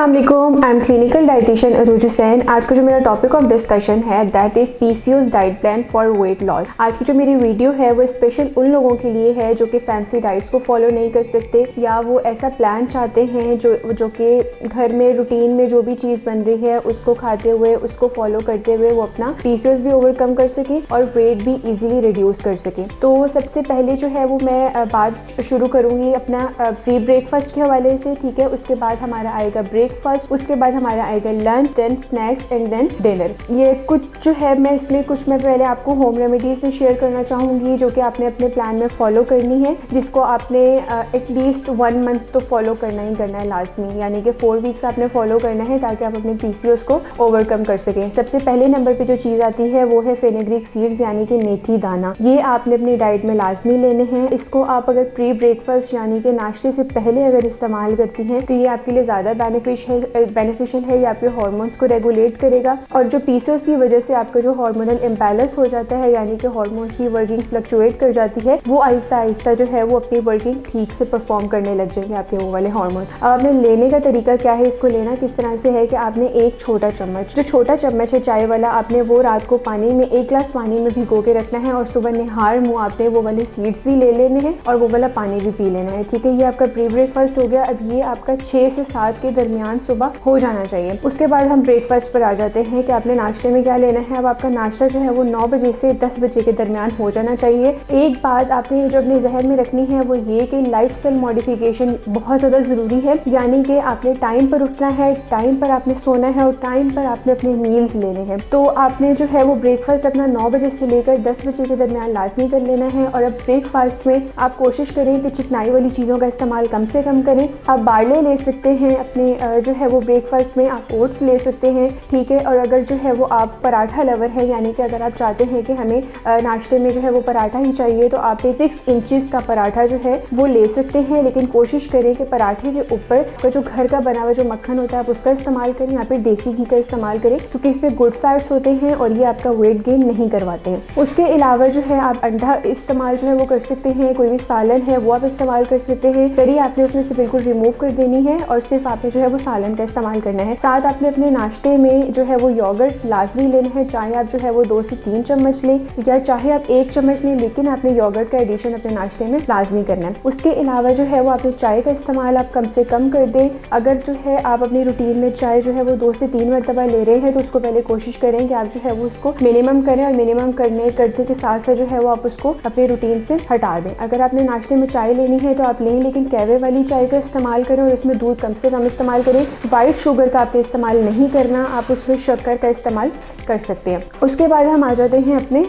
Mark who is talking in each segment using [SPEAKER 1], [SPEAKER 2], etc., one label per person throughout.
[SPEAKER 1] अस्सलामुअलैकुम, I am clinical dietitian अरूज हुसैन। आज का जो मेरा टॉपिक ऑफ डिस्कशन है that is PCOS diet plan for weight loss. आज की जो मेरी वीडियो है वो स्पेशल उन लोगों के लिए है जो कि फैंसी डाइट्स को फॉलो नहीं कर सकते या वो ऐसा प्लान चाहते हैं जो कि घर में रूटीन में जो भी चीज़ बन रही है उसको खाते हुए उसको फॉलो करते हुए वो अपना पीसीओएस भी ओवरकम कर सके और वेट भी ईजिली रिड्यूस कर सके। तो सबसे पहले जो है वो मैं बात शुरू करूँगी अपना प्री ब्रेकफास्ट के हवाले से, ठीक है। उसके बाद हमारा आएगा ब्रेकफास्ट, उसके बाद हमारा आएगा lunch, then snacks and then dinner. ये कुछ जो है मैं पहले आपको होम रेमेडीज में शेयर करना चाहूँगी जो कि आपने अपने प्लान में फॉलो करनी है, जिसको आपने एटलीस्ट 1 मंथ तो फॉलो करना ही करना है लाजमी, यानी कि 4 वीक्स आपने फॉलो करना है ताकि आप अपने पीसीओएस को ओवरकम कर सकें। सबसे पहले नंबर पे जो चीज़ आती है वो है फेनुग्रीक सीड्स यानी कि मेथी दाना। ये आपने अपनी डाइट में लाजमी लेने हैं। इसको आप अगर प्री ब्रेकफास्ट यानी कि नाश्ते से पहले अगर इस्तेमाल करती हैं तो ये आपके लिए ज़्यादा बेनिफिशियल है। ये आपके हार्मोन्स को रेगुलेट करेगा और जो पीसीओएस की वजह से आपका जो हार्मोनल इम्बैलेंस हो जाता है यानी कि हार्मोन्स की वर्किंग फ्लक्चुएट कर जाती है, वो आहिस्ता आहिस्ता जो है वो अपनी वर्किंग ठीक से परफॉर्म करने लग जाएंगे आपके वो वाले हार्मोन्स। अब आपने लेने का तरीका क्या है, इसको लेना किस तरह से है कि आपने एक छोटा चम्मच, जो छोटा चम्मच है चाय वाला, आपने वो रात को पानी में 1 गिलास पानी में भिगो के रखना है और सुबह निहार मुँह आपने वो वाले सीड्स भी ले लेने हैं और वो वाला पानी भी पी लेना है, ठीक है। ये आपका प्री ब्रेकफास्ट हो गया। अब ये आपका 6 से 7 के दरमियान सुबह हो जाना चाहिए। उसके बाद हम ब्रेकफास्ट पर आ जाते हैं कि आपने नाश्ते में क्या लेना है। अब आपका नाश्ता जो है वो 9 बजे से 10 बजे के दरमियान हो जाना चाहिए। एक बात आपने जो अपने जहन में रखनी है वो ये कि लाइफस्टाइल मॉडिफिकेशन बहुत ज़्यादा ज़रूरी है, यानी कि आपने टाइम पर उठना है, टाइम पर आपने सोना है और टाइम पर आपने अपने मील्स लेने हैं। तो आपने जो है वो ब्रेकफास्ट अपना 9 बजे से लेकर 10 बजे के दरमियान लाजमी कर लेना है। और अब ब्रेकफास्ट में आप कोशिश करें कि चिकनाई वाली चीज़ों का इस्तेमाल कम से कम करें। आप बारले ले सकते हैं अपने जो है वो ब्रेकफास्ट में, आप ओट्स ले सकते हैं, ठीक है। और अगर जो है वो आप पराठा लवर है, यानी कि अगर आप चाहते हैं कि हमें नाश्ते में जो है वो पराठा ही चाहिए, तो आप 6 इंचेस का पराठा जो है वो ले सकते हैं। लेकिन कोशिश करें कि पराठे के ऊपर का जो घर का बना हुआ जो मक्खन होता है आप उसका इस्तेमाल करें, यहाँ पे देसी घी का इस्तेमाल करें क्योंकि इसमें गुड फैट्स होते हैं और ये आपका वेट गेन नहीं करवाते हैं। उसके अलावा जो है आप अंडा इस्तेमाल जो है वो कर सकते हैं, कोई भी सालन है वो आप इस्तेमाल कर सकते हैं। करी आपने उसमें से बिल्कुल रिमूव कर देनी है और सिर्फ आपने जो है वो सालन का इस्तेमाल करना है। साथ आपने अपने नाश्ते में जो है वो योगर्ट लाजमी लेना है, चाहे आप जो है वो 2 से 3 चम्मच लें या चाहे आप 1 चम्मच लें, लेकिन आपने योगर्ट का एडिशन अपने नाश्ते में लाजमी करना है। उसके अलावा जो है वो आपने चाय का इस्तेमाल आप कम से कम कर दें। अगर जो है आप अपनी रूटीन में चाय जो है वो 2 से 3 मरतबा ले रहे हैं तो उसको पहले कोशिश करें कि आप जो है वो उसको मिनिमम करें और मिनिमम करते के साथ साथ जो है वो आप उसको अपने रूटीन से हटा दें। अगर आपने नाश्ते में चाय लेनी है तो आप लें, लेकिन कहवे वाली चाय का इस्तेमाल करें और इसमें दूध कम से कम इस्तेमाल करें। वाइट शुगर का आपने इस्तेमाल नहीं करना, आप उसमें शक्कर का इस्तेमाल कर सकते हैं। उसके बाद हम आ जाते हैं अपने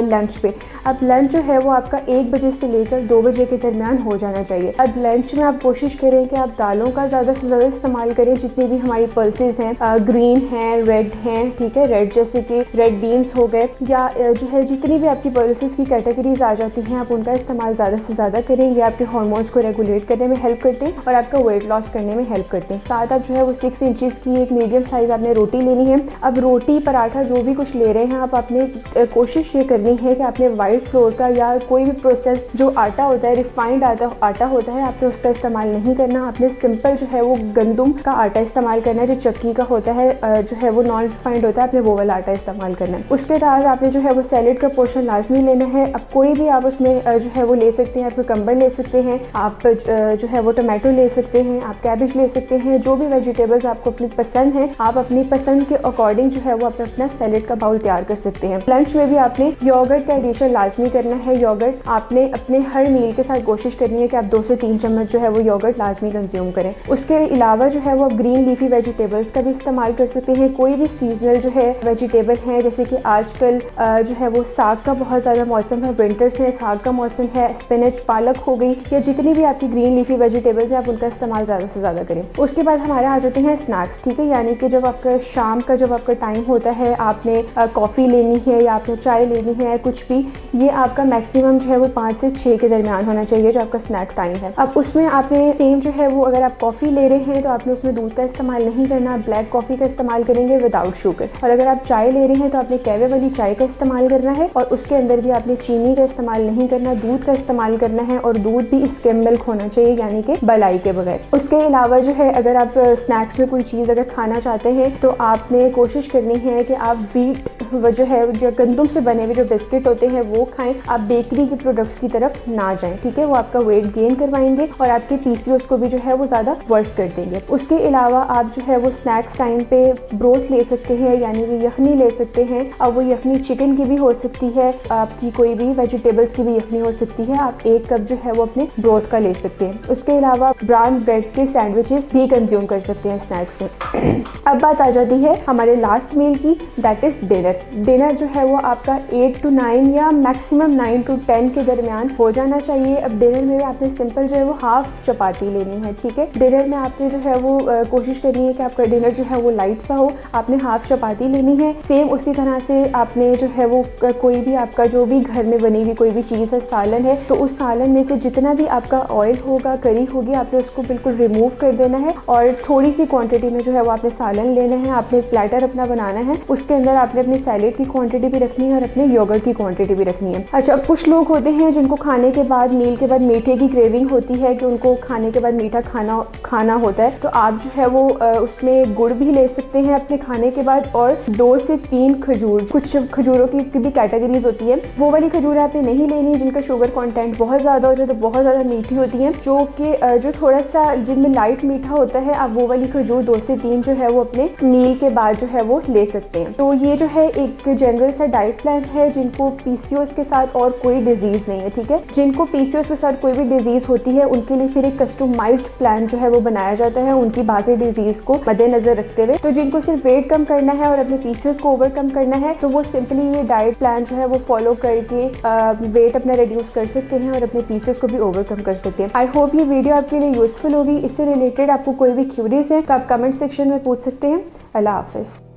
[SPEAKER 1] लंच पे। अब लंच जो है वो आपका 1 बजे से लेकर 2 बजे के दरमियान हो जाना चाहिए। अब लंच में आप कोशिश करें कि आप दालों का ज़्यादा से ज़्यादा इस्तेमाल करें। जितनी भी हमारी पल्सेस हैं, ग्रीन हैं, रेड हैं, ठीक है, रेड जैसे कि रेड बीन्स हो गए या जो है जितनी भी आपकी पल्सेस की कैटेगरीज आ जाती हैं आप उनका इस्तेमाल ज़्यादा से ज़्यादा करें। ये आपके हार्मोन्स को रेगुलेट करने में हेल्प करते हैं और आपका वेट लॉस करने में हेल्प करते हैं। साथ आप जो है वो 6 इंचेस की एक मीडियम साइज़ आपने रोटी लेनी है। अब रोटी पराठा जो भी कुछ ले रहे हैं आप अपने कोशिश ये करनी है कि आपने वाइट फ्लोर का या कोई भी प्रोसेस जो आटा होता है, रिफाइंड आटा होता है, आपने उसका इस्तेमाल नहीं करना। आपने सिंपल जो है वो गंदम का आटा इस्तेमाल करना है, जो चक्की का होता है, जो है वो नॉन रिफाइंड होता है, आपने वो वाला आटा इस्तेमाल करना है। उसके बाद आपने जो है वो सैलेड का पोर्शन लाजमी लेना है। अब कोई भी आप उसमें जो है वो ले सकते हैं, आप कुकम्बर ले सकते हैं, आप जो है वो टमाटो ले सकते हैं, आप कैबेज ले सकते हैं, जो भी वेजिटेबल्स आपको अपनी पसंद है आप अपनी पसंद के अकॉर्डिंग जो है वो अपना सैलेड का बाउल तैयार कर सकते हैं। लंच में भी आपने योगर्ट का एडिशन लाजमी करना है। योगर्ट आपने अपने हर मील के साथ कोशिश करनी है कि आप 2 से 3 चम्मच जो है वो योगर्ट लाजमी कंज्यूम करें। उसके अलावा जो है वो आप ग्रीन लीफी वेजिटेबल्स का भी इस्तेमाल कर सकते हैं। कोई भी सीजनल जो है वेजिटेबल है, जैसे कि आजकल जो है वो साग का बहुत ज़्यादा मौसम है, विंटर्स है, साग का मौसम है, स्पिनच, पालक हो गई या जितनी भी आपकी ग्रीन लीफी वेजिटेबल्स है आप उनका इस्तेमाल ज़्यादा से ज़्यादा करें। उसके बाद हमारे आ जाते हैं स्नैक्स, ठीक है, यानी कि जब आपका शाम का जब आपका टाइम होता है आपने कॉफ़ी लेनी है या आपने चाय लेनी है, कुछ भी, ये आपका मैक्सिमम जो है वो 5 से 6 के दरमियान होना चाहिए जो आपका स्नैक्स टाइम है। अब उसमें आपने सेम जो है वो, अगर आप कॉफ़ी ले रहे हैं तो आपने उसमें दूध का इस्तेमाल नहीं करना, ब्लैक कॉफ़ी का इस्तेमाल करेंगे विदाउट शुगर। और अगर आप चाय ले रहे हैं तो आपने कैवे वाली चाय का इस्तेमाल करना है और उसके अंदर भी आपने चीनी का इस्तेमाल नहीं करना, दूध का इस्तेमाल करना है और दूध भी स्किम मिल्क होना चाहिए, यानी कि मलाई के बगैर। उसके अलावा जो है, अगर आप स्नैक्स में कोई चीज़ अगर खाना चाहते हैं तो आपने कोशिश करनी है कि आप व्हीट जो है, जो गंदम से बने हुए जो बिस्किट होते हैं वो खाएं, आप बेकरी के प्रोडक्ट्स की तरफ ना जाएं, ठीक है। वो आपका वेट गेन करवाएंगे और आपके पीसीओएस को भी जो है वो ज़्यादा वर्स कर देंगे। उसके अलावा आप जो है वो स्नैक्स टाइम पे ब्रोथ ले सकते हैं, यानी कि यखनी ले सकते हैं। अब वो यखनी चिकन की भी हो सकती है, आपकी कोई भी वेजिटेबल्स की भी यखनी हो सकती है। आप 1 कप जो है वो अपने ब्रोथ का ले सकते हैं। उसके अलावा ब्राउन ब्रेड के सैंडविचेस भी कंज्यूम कर सकते हैं स्नैक्स में। अब बात आ जाती है हमारे लास्ट मील की, दैट इज डिनर। डिनर जो है वो आपका 8 to 9 या मैक्सिमम 9 to 10 के दरमियान हो जाना चाहिए। अब डिनर में आपने सिंपल जो है वो हाफ चपाती लेनी है, ठीक है। डिनर में आपने जो है वो कोशिश करनी है कि आपका डिनर जो है वो लाइट सा हो। आपने हाफ चपाती लेनी है। सेम उसी तरह से आपने जो है वो कोई भी आपका जो भी घर में बनी हुई कोई भी चीज़ है, सालन है, तो उस सालन में से जितना भी आपका ऑयल होगा, करी होगी, आपने उसको बिल्कुल रिमूव कर देना है और थोड़ी सी क्वांटिटी में जो है वो आपने सालन लेना है। आपने प्लेटर अपना बनाना है, उसके अंदर आपने अपनी सैलेड की क्वांटिटी भी रखनी है और अपने योगर्ट की क्वांटिटी भी रखनी है। अच्छा, कुछ लोग होते हैं जिनको खाने के बाद, मील के बाद मीठे की क्रेविंग होती है कि उनको खाने के बाद मीठा खाना होता है, तो आप जो है वो उसमें गुड़ भी ले सकते हैं अपने खाने के बाद और 2 से 3 खजूर। कुछ खजूरों की भी कैटेगरीज होती है, वो वाली खजूर आपने नहीं लेनी जिनका शुगर कंटेंट बहुत ज़्यादा होता है, तो बहुत ज़्यादा मीठी होती है। जो थोड़ा सा जिनमें लाइट मीठा होता है, आप वो वाली खजूर 2 से 3 जो है वो अपने मील के बाद जो है वो ले सकते हैं। तो ये जो है एक जनरल सा डाइट प्लान है जिनको पीसीओएस के साथ और कोई डिजीज नहीं है, ठीक है। जिनको पीसीओएस के साथ कोई भी डिजीज होती है उनके लिए फिर एक कस्टमाइज्ड प्लान जो है वो बनाया जाता है उनकी बाकी डिजीज को मद्देनजर रखते हुए। तो जिनको सिर्फ वेट कम करना है और अपने पीसीओएस को ओवरकम करना है, तो वो सिंपली ये डाइट प्लान जो है वो फॉलो करके वेट अपना रिड्यूस कर सकते हैं और अपने पीसीओएस को भी ओवरकम कर सकते हैं। आई होप ये वीडियो आपके लिए यूजफुल होगी। इससे रिलेटेड आपको कोई भी क्यूरीज है तो आप कमेंट सेक्शन में पूछ सकते हैं। अल्लाह हाफिज़।